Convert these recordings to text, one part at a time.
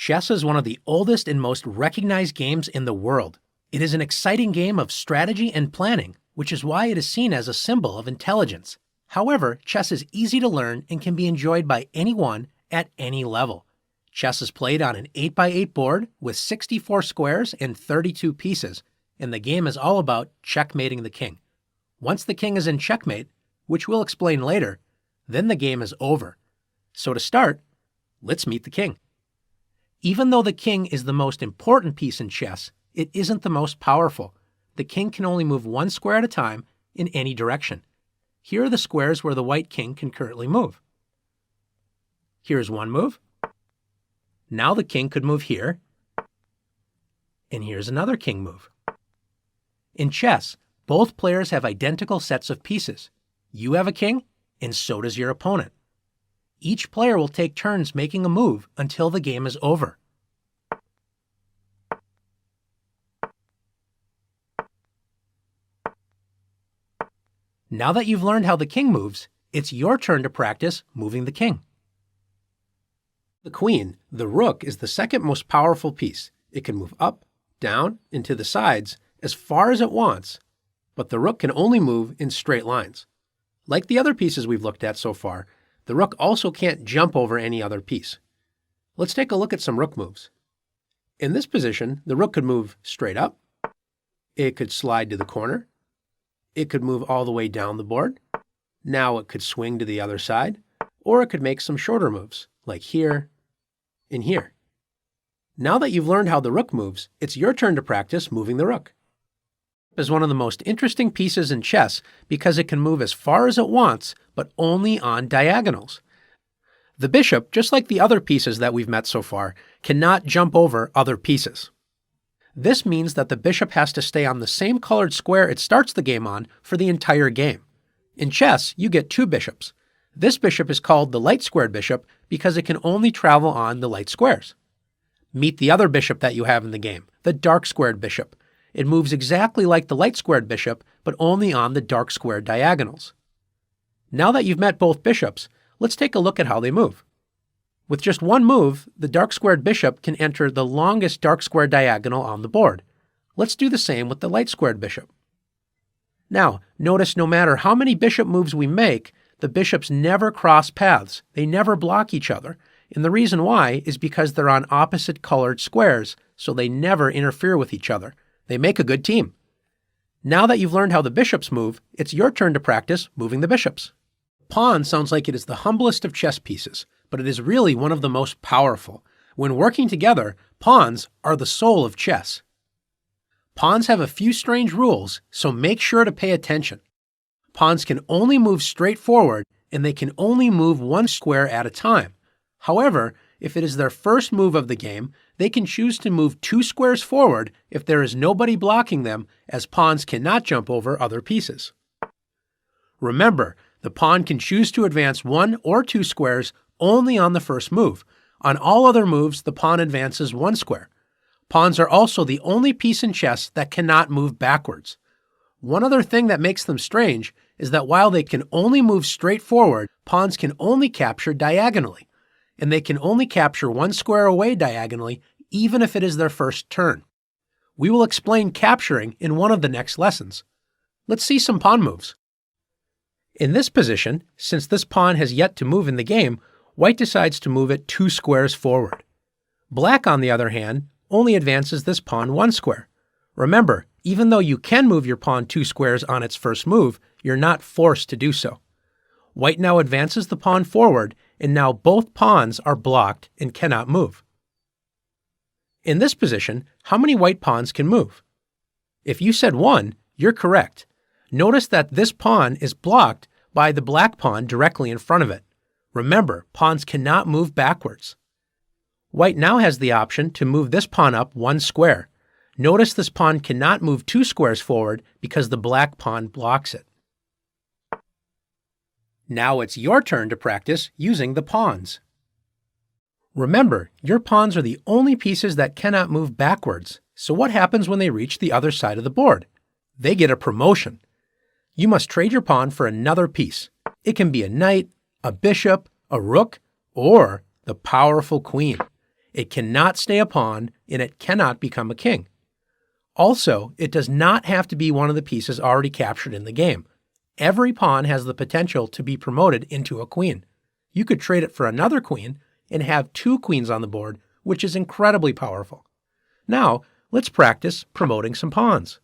Chess is one of the oldest and most recognized games in the world. It is an exciting game of strategy and planning, which is why it is seen as a symbol of intelligence. However, chess is easy to learn and can be enjoyed by anyone at any level. Chess is played on an 8x8 board with 64 squares and 32 pieces, and the game is all about checkmating the king. Once the king is in checkmate, which we'll explain later, then the game is over. So to start, let's meet the king. Even though the king is the most important piece in chess, it isn't the most powerful. The king can only move one square at a time in any direction. Here are the squares where the white king can currently move. Here's one move. Now the king could move here. And here's another king move. In chess, both players have identical sets of pieces. You have a king, and so does your opponent. Each player will take turns making a move until the game is over. Now that you've learned how the king moves, it's your turn to practice moving the king. The queen, the rook, is the second most powerful piece. It can move up, down, and to the sides as far as it wants, but the rook can only move in straight lines. Like the other pieces we've looked at so far, the rook also can't jump over any other piece. Let's take a look at some rook moves. In this position, the rook could move straight up. It could slide to the corner. It could move all the way down the board. Now it could swing to the other side, or it could make some shorter moves, like here and here. Now that you've learned how the rook moves, it's your turn to practice moving the rook. Is one of the most interesting pieces in chess because it can move as far as it wants, but only on diagonals. The bishop, just like the other pieces that we've met so far, cannot jump over other pieces. This means that the bishop has to stay on the same colored square it starts the game on for the entire game. In chess, you get two bishops. This bishop is called the light-squared bishop because it can only travel on the light squares. Meet the other bishop that you have in the game, the dark-squared bishop. It moves exactly like the light-squared bishop, but only on the dark-squared diagonals. Now that you've met both bishops, let's take a look at how they move. With just one move, the dark-squared bishop can enter the longest dark-squared diagonal on the board. Let's do the same with the light-squared bishop. Now, notice no matter how many bishop moves we make, the bishops never cross paths. They never block each other. And the reason why is because they're on opposite colored squares, so they never interfere with each other. They make a good team. Now that you've learned how the bishops move, it's your turn to practice moving the bishops. Pawn sounds like it is the humblest of chess pieces, but it is really one of the most powerful. When working together, pawns are the soul of chess. Pawns have a few strange rules, so make sure to pay attention. Pawns can only move straight forward, and they can only move one square at a time. However, if it is their first move of the game, they can choose to move 2 squares forward if there is nobody blocking them, as pawns cannot jump over other pieces. Remember, the pawn can choose to advance 1 or 2 squares only on the first move. On all other moves, the pawn advances 1 square. Pawns are also the only piece in chess that cannot move backwards. One other thing that makes them strange is that while they can only move straight forward, pawns can only capture diagonally, and they can only capture 1 square away diagonally, even if it is their first turn. We will explain capturing in one of the next lessons. Let's see some pawn moves. In this position, since this pawn has yet to move in the game, white decides to move it 2 squares forward. Black, on the other hand, only advances this pawn 1 square. Remember, even though you can move your pawn 2 squares on its first move, you're not forced to do so. White now advances the pawn forward, and now both pawns are blocked and cannot move. In this position, how many white pawns can move? If you said 1, you're correct. Notice that this pawn is blocked by the black pawn directly in front of it. Remember, pawns cannot move backwards. White now has the option to move this pawn up 1 square. Notice this pawn cannot move 2 squares forward because the black pawn blocks it. Now it's your turn to practice using the pawns. Remember, your pawns are the only pieces that cannot move backwards, so what happens when they reach the other side of the board? They get a promotion. You must trade your pawn for another piece. It can be a knight, a bishop, a rook, or the powerful queen. It cannot stay a pawn, and it cannot become a king. Also, it does not have to be one of the pieces already captured in the game. Every pawn has the potential to be promoted into a queen. You could trade it for another queen and have 2 queens on the board, which is incredibly powerful. Now, let's practice promoting some pawns.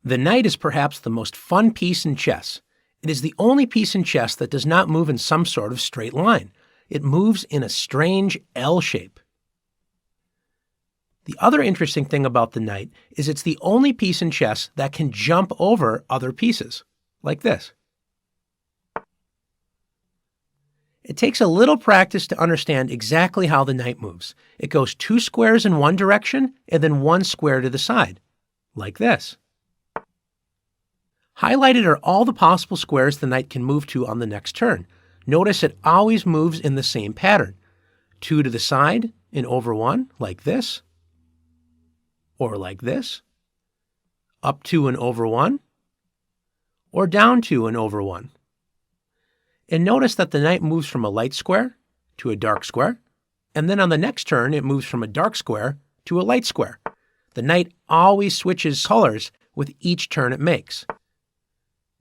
The knight is perhaps the most fun piece in chess. It is the only piece in chess that does not move in some sort of straight line. It moves in a strange L shape. The other interesting thing about the knight is it's the only piece in chess that can jump over other pieces, like this. It takes a little practice to understand exactly how the knight moves. It goes 2 squares in one direction and then 1 square to the side, like this. Highlighted are all the possible squares the knight can move to on the next turn. Notice it always moves in the same pattern. 2 to the side and over 1, like this, or like this, up 2 and over 1, or down 2 and over 1. And notice that the knight moves from a light square to a dark square, and then on the next turn it moves from a dark square to a light square. The knight always switches colors with each turn it makes.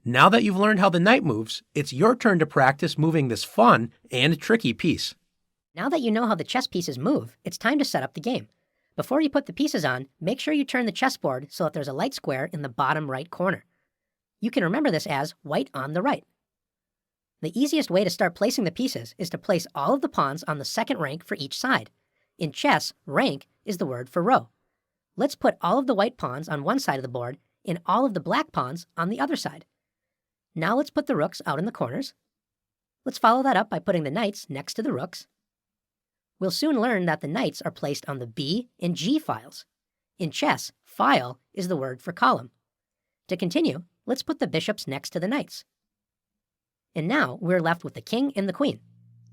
Now that you've learned how the knight moves, it's your turn to practice moving this fun and tricky piece. Now that you know how the chess pieces move, it's time to set up the game. Before you put the pieces on, make sure you turn the chessboard so that there's a light square in the bottom right corner. You can remember this as white on the right. The easiest way to start placing the pieces is to place all of the pawns on the second rank for each side. In chess, rank is the word for row. Let's put all of the white pawns on one side of the board and all of the black pawns on the other side. Now let's put the rooks out in the corners. Let's follow that up by putting the knights next to the rooks. We'll soon learn that the knights are placed on the B and G files. In chess, file is the word for column. To continue, let's put the bishops next to the knights. And now we're left with the king and the queen.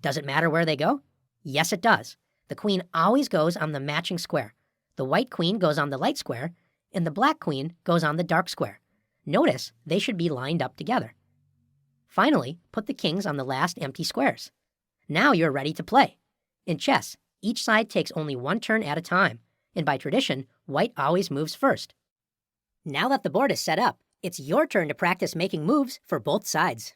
Does it matter where they go? Yes, it does. The queen always goes on the matching square. The white queen goes on the light square, and the black queen goes on the dark square. Notice they should be lined up together. Finally, put the kings on the last empty squares. Now you're ready to play. In chess, each side takes only 1 turn at a time, and by tradition, white always moves first. Now that the board is set up, it's your turn to practice making moves for both sides.